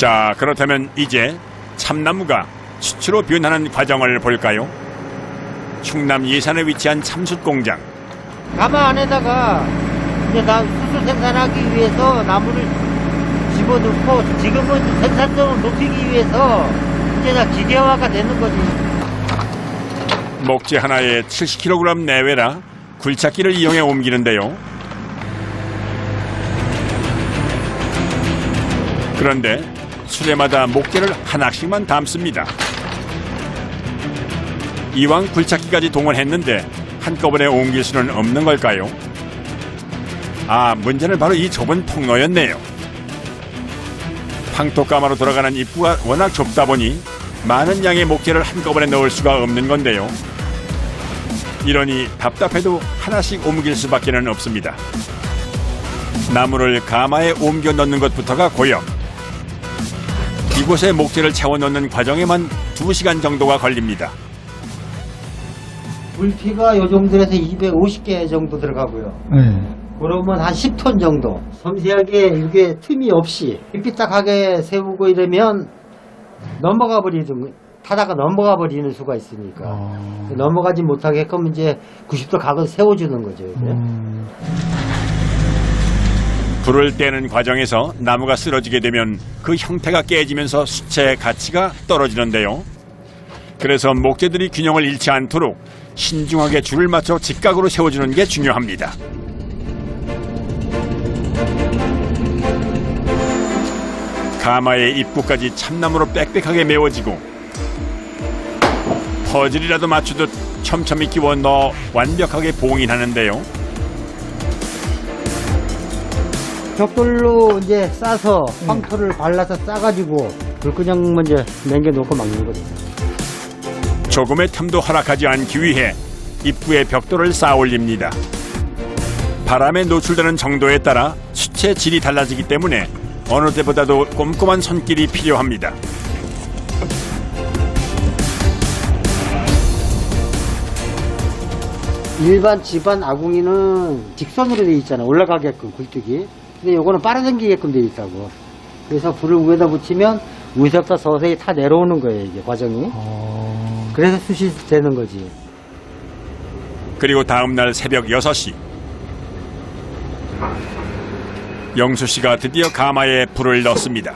자, 그렇다면 이제 참나무가 숯으로 변하는 과정을 볼까요? 충남 예산에 위치한 참숯 공장. 가마 안에다가 이제 수소 생산하기 위해서 나무를 집어넣고 지금은 생산성을 높이기 위해서 이제 다 기계화가 되는 거지. 목재 하나에 70kg 내외라 굴착기를 이용해 옮기는데요. 그런데 수레마다 목재를 하나씩만 담습니다. 이왕 굴착기까지 동원했는데 한꺼번에 옮길 수는 없는 걸까요? 아, 문제는 바로 이 좁은 통로였네요. 황토가마로 돌아가는 입구가 워낙 좁다 보니 많은 양의 목재를 한꺼번에 넣을 수가 없는 건데요. 이러니 답답해도 하나씩 옮길 수밖에 없습니다. 나무를 가마에 옮겨 넣는 것부터가 고역. 이곳에 목재를 채워 넣는 과정에만 2시간 정도가 걸립니다. 물티가 요 정도에서 250개 정도 들어가고요. 그러면 한 10톤 정도. 섬세하게 이게 틈이 없이 삐딱하게 세우고 이러면 넘어가 버리든 타다가 넘어가 버리는 수가 있으니까 넘어가지 못하게끔 이제 90도 각을 세워주는 거죠. 이게. 불을 떼는 과정에서 나무가 쓰러지게 되면 그 형태가 깨지면서 숯의 가치가 떨어지는데요. 그래서 목재들이 균형을 잃지 않도록 신중하게 줄을 맞춰 직각으로 세워주는 게 중요합니다. 가마의 입구까지 참나무로 빽빽하게 메워지고 퍼즐이라도 맞추듯 촘촘히 끼워 넣어 완벽하게 봉인하는데요. 벽돌로 이제 싸서 황토를 발라서 싸가지고 불 그냥 먼저 남겨놓고 막는 거죠. 조금의 틈도 허락하지 않기 위해 입구에 벽돌을 쌓아 올립니다. 바람에 노출되는 정도에 따라 숯의 질이 달라지기 때문에 어느 때보다도 꼼꼼한 손길이 필요합니다. 일반 집안 아궁이는 직선으로 돼 있잖아. 올라가게끔 굴뚝이. 근데 요거는 빨아당기게끔 돼 있다고. 그래서 불을 위에다 붙이면 위에서부터 서서히 타 내려오는 거예요, 이게 과정이. 그래서 숯이 되는 거지. 그리고 다음 날 새벽 6시. 영수 씨가 드디어 가마에 불을 넣습니다.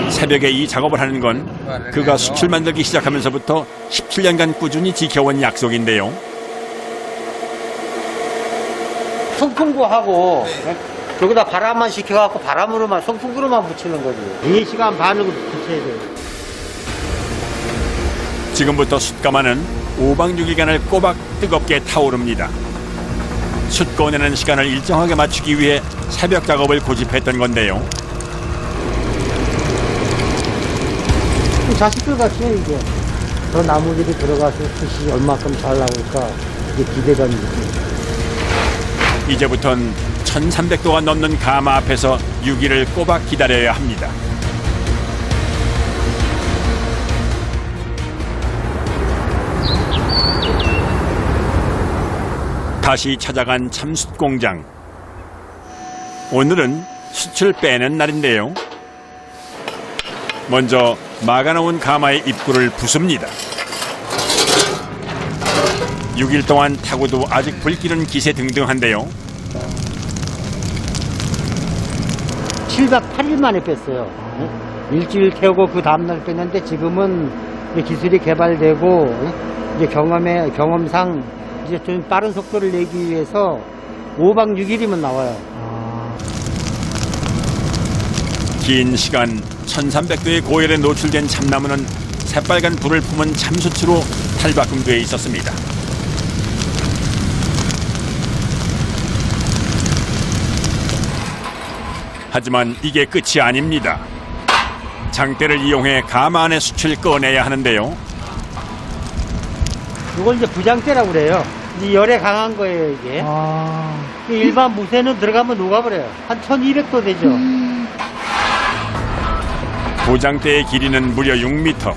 새벽에 이 작업을 하는 건 그가 숯을 만들기 시작하면서부터 17년간 꾸준히 지켜온 약속인데요. 송풍구하고 여기다 바람만 시켜갖고 바람으로만 송풍구로만 붙이는 거지. 4시간 반을 붙여야 돼요. 지금부터 숯가마는 5박 6일간을 꼬박 뜨겁게 타오릅니다. 숯 꺼내는 시간을 일정하게 맞추기 위해 새벽 작업을 고집했던 건데요. 자식들 같아요, 이게. 저 나무들이 들어가서 숯이 얼마큼 잘 나올까 이게 기대감이 있습니다. 이제부턴 1300도가 넘는 가마 앞에서 6일을 꼬박 기다려야 합니다. 다시 찾아간 참숯 공장. 오늘은 숯을 빼는 날인데요. 먼저 막아놓은 가마의 입구를 부숩니다. 6일 동안 타고도 아직 불길은 기세등등한데요. 7박 8일 만에 뺐어요. 일주일 태우고 그 다음날 뺐는데 지금은 이제 기술이 개발되고 이제 경험상 이제 좀 빠른 속도를 내기 위해서 5박 6일이면 나와요. 긴 시간 1300도의 고열에 노출된 참나무는 새빨간 불을 품은 참숯으로 탈바꿈되어 있었습니다. 하지만 이게 끝이 아닙니다. 장대를 이용해 가마 안의 숯을 꺼내야 하는데요. 이걸 이제 부장대라고 그래요. 이 열에 강한 거예요, 이게. 일반 무쇠는 들어가면 녹아버려요. 한 1200도 되죠. 부장대의 길이는 무려 6m,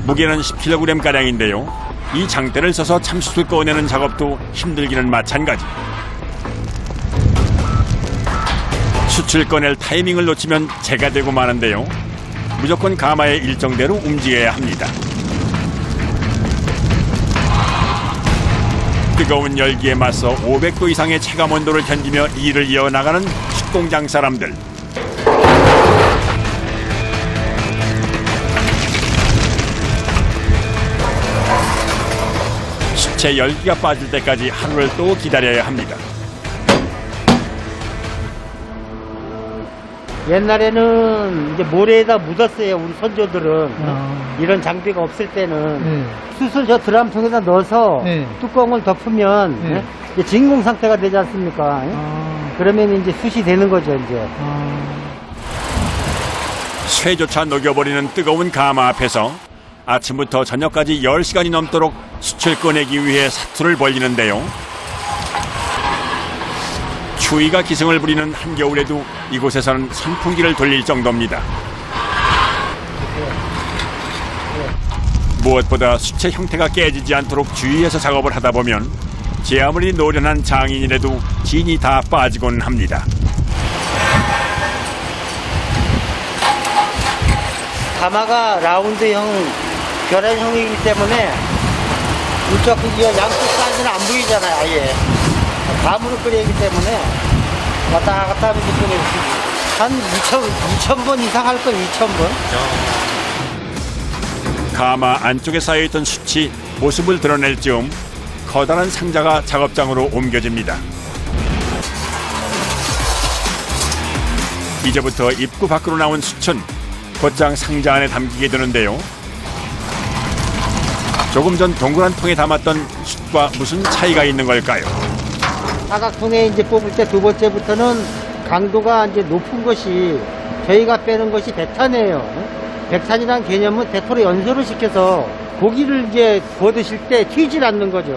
무게는 10kg가량인데요. 이 장대를 써서 참숯을 꺼내는 작업도 힘들기는 마찬가지. 숯을 꺼낼 타이밍을 놓치면 재가 되고 마는데요. 무조건 가마의 일정대로 움직여야 합니다. 뜨거운 열기에 맞서 500도 이상의 체감 온도를 견디며 일을 이어나가는 숯공장 사람들. 숯의 열기가 빠질 때까지 하루를 또 기다려야 합니다. 옛날에는 이제 모래에다 묻었어요. 우리 선조들은 이런 장비가 없을 때는 숯을 저 드럼통에다 넣어서 뚜껑을 덮으면 이제 진공 상태가 되지 않습니까? 그러면 이제 숯이 되는 거죠. 이제 쇠조차 녹여버리는 뜨거운 가마 앞에서 아침부터 저녁까지 10시간이 넘도록 숯을 꺼내기 위해 사투를 벌이는데요. 추위가 기승을 부리는 한겨울에도 이곳에서는 선풍기를 돌릴 정도입니다. 무엇보다 숯의 형태가 깨지지 않도록 주의해서 작업을 하다 보면 제 아무리 노련한 장인이라도 진이 다 빠지곤 합니다. 가마가 라운드형, 결연형이기 때문에 이쪽 양쪽 사이즈는 안 보이잖아요. 아예 감으로 끓이기 때문에 왔다 갔다 하면서 끓여요. 한 2,000번 이상 할 걸, 2,000번. 가마 안쪽에 쌓여있던 숯이 모습을 드러낼 즈음 커다란 상자가 작업장으로 옮겨집니다. 이제부터 입구 밖으로 나온 숯은 곧장 상자 안에 담기게 되는데요. 조금 전 동그란 통에 담았던 숯과 무슨 차이가 있는 걸까요? 사각통에 이제 뽑을 때 두 번째부터는 강도가 이제 높은 것이 저희가 빼는 것이 백탄이에요. 백탄이란 개념은 대토로 연소를 시켜서 고기를 이제 구워 드실 때 튀질 않는 거죠.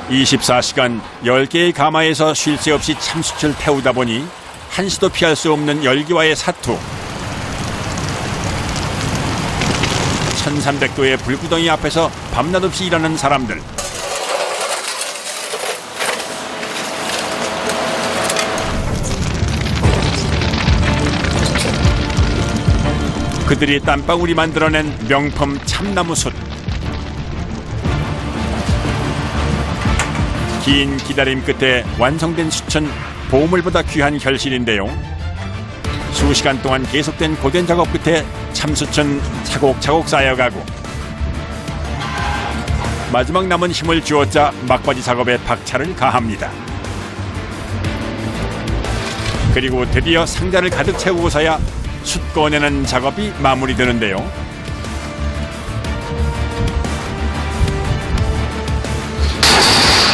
24시간 10개의 가마에서 쉴 새 없이 참숯을 태우다 보니 한시도 피할 수 없는 열기와의 사투. 1300도의 불구덩이 앞에서 밤낮 없이 일하는 사람들. 그들이 땀방울이 만들어낸 명품 참나무 숯. 긴 기다림 끝에 완성된 숯은 보물보다 귀한 결실인데요. 수시간 동안 계속된 고된 작업 끝에 참숯은 차곡차곡 쌓여가고 마지막 남은 힘을 쥐어짜 막바지 작업에 박차를 가합니다. 그리고 드디어 상자를 가득 채우고서야 숯 꺼내는 작업이 마무리되는데요.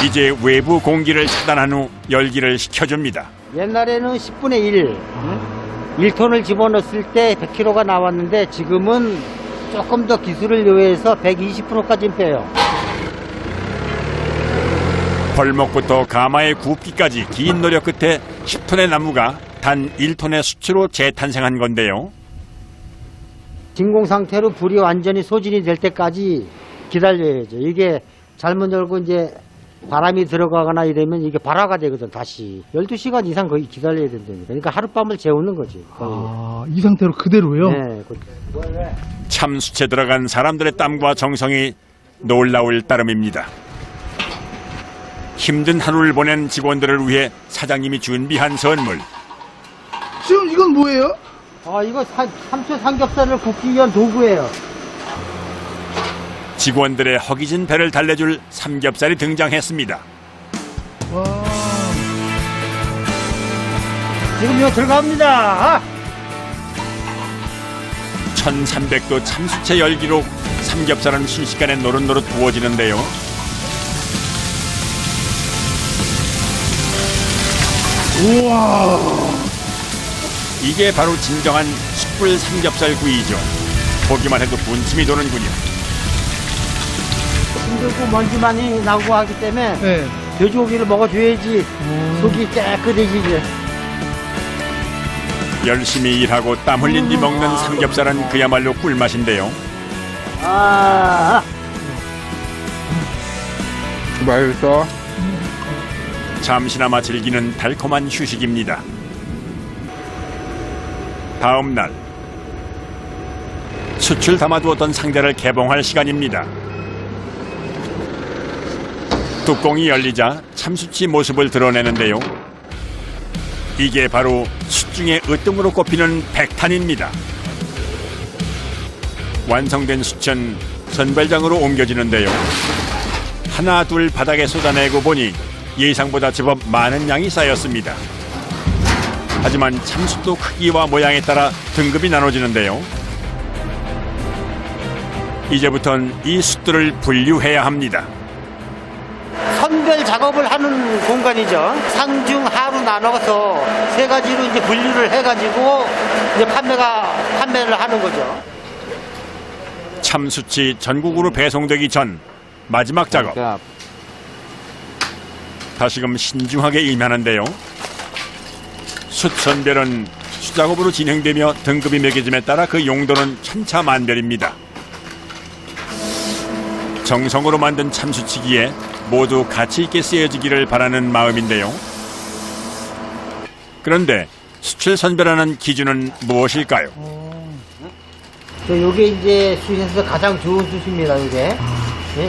이제 외부 공기를 차단한 후 열기를 식혀줍니다. 옛날에는 10분의 1, 1톤을 집어넣었을 때 100kg가 나왔는데 지금은 조금 더 기술을 요해해서 120%까지 빼요. 벌목부터 가마의 굽기까지 긴 노력 끝에 10톤의 나무가 단 1톤의 숯으로 재탄생한 건데요. 진공 상태로 불이 완전히 소진이 될 때까지 기다려야죠. 이게 잘못 열고 이제 바람이 들어가거나 이러면 이게 발화가 되거든. 다시 12시간 이상 거의 기다려야 된다니까. 그러니까 하룻밤을 재우는 거지 거의. 이 상태로 그대로요? 네. 참숯에 들어간 사람들의 땀과 정성이 놀라울 따름입니다. 힘든 하루를 보낸 직원들을 위해 사장님이 준비한 선물. 지금 이건 뭐예요? 이거 삼초 삼겹살을 굽기 위한 도구예요. 직원들의 허기진 배를 달래줄 삼겹살이 등장했습니다. 와. 지금 이거 들어갑니다. 1300도 참숯의 열기로 삼겹살은 순식간에 노릇노릇 구워지는데요. 우와. 이게 바로 진정한 숯불 삼겹살 구이죠. 보기만 해도 군침이 도는군요. 힘들고 먼지 많이 나고 하기 때문에 네. 돼지고기를 먹어줘야지 속이 깨끗해지지. 열심히 일하고 땀 흘린 뒤 먹는 삼겹살은 그야말로 꿀맛인데요. 맛있어? 잠시나마 즐기는 달콤한 휴식입니다. 다음 날 수출 담아두었던 상자를 개봉할 시간입니다. 뚜껑이 열리자 참수치 모습을 드러내는데요. 이게 바로 숯중의 으뜸으로 꼽히는 백탄입니다. 완성된 숯은 선별장으로 옮겨지는데요. 하나 둘 바닥에 쏟아내고 보니 예상보다 제법 많은 양이 쌓였습니다. 하지만 참숯도 크기와 모양에 따라 등급이 나눠지는데요. 이제부턴 이 숯들을 분류해야 합니다. 선별 작업을 하는 공간이죠. 상중 하로 나눠서 세 가지로 이제 분류를 해가지고 이제 판매를 하는 거죠. 참숯이 전국으로 배송되기 전 마지막 작업. 다시금 신중하게 임하는데요. 숯 선별은 수작업으로 진행되며 등급이 매겨짐에 따라 그 용도는 천차만별입니다. 정성으로 만든 참숯이기에 모두 가치 있게 쓰여지기를 바라는 마음인데요. 그런데 숯을 선별하는 기준은 무엇일까요? 요게 이제 숯에서 가장 좋은 숯입니다. 요게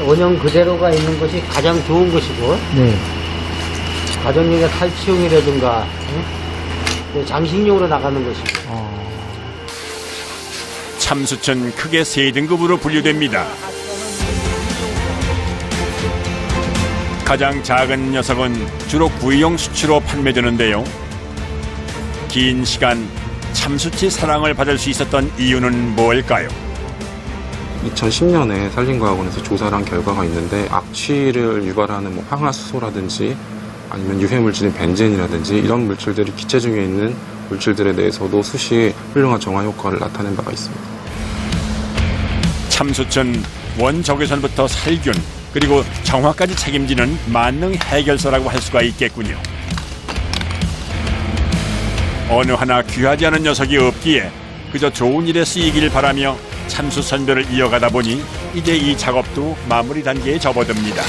원형 그대로가 있는 것이 가장 좋은 것이고, 네. 가정용의 탈취용이라든가 장식용으로 나가는 것이고. 참숯은 크게 세 등급으로 분류됩니다. 가장 작은 녀석은 주로 구이용 수치로 판매되는데요. 긴 시간 참숯이 사랑을 받을 수 있었던 이유는 뭘까요? 2010년에 산림과학원에서 조사를 한 결과가 있는데 악취를 유발하는 황화수소라든지 아니면 유해물질인 벤젠이라든지 이런 물질들이 기체 중에 있는 물질들에 대해서도 숯이 훌륭한 정화 효과를 나타낸 바가 있습니다. 참숯은 원적외선부터 살균 그리고 정화까지 책임지는 만능 해결사라고 할 수가 있겠군요. 어느 하나 귀하지 않은 녀석이 없기에 그저 좋은 일에 쓰이길 바라며 참숯 선별을 이어가다 보니 이제 이 작업도 마무리 단계에 접어듭니다.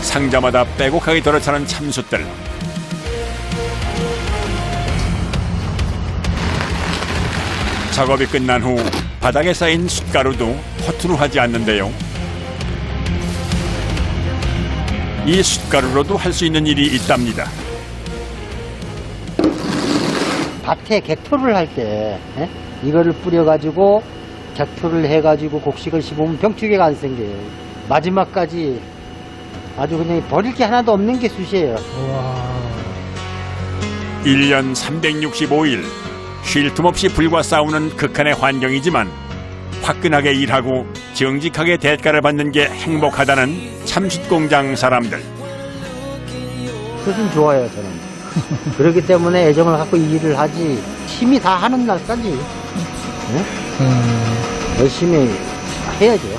상자마다 빼곡하게 들어차는 참숯들. 작업이 끝난 후 바닥에 쌓인 숯가루도 허투루 하지 않는데요. 이 숯가루로도 할 수 있는 일이 있답니다. 밭에 객토를 할 때 이거를 뿌려가지고 객토를 해가지고 곡식을 심으면 병충해가 안 생겨요. 마지막까지 아주 그냥 버릴 게 하나도 없는 게 숯이에요. 1년 365일 쉴 틈 없이 불과 싸우는 극한의 환경이지만 화끈하게 일하고 정직하게 대가를 받는 게 행복하다는 참숯공장 사람들. 숯은 좋아요, 저는. 그렇기 때문에 애정을 갖고 이 일을 하지, 힘이 다 하는 날까지 열심히 해야죠.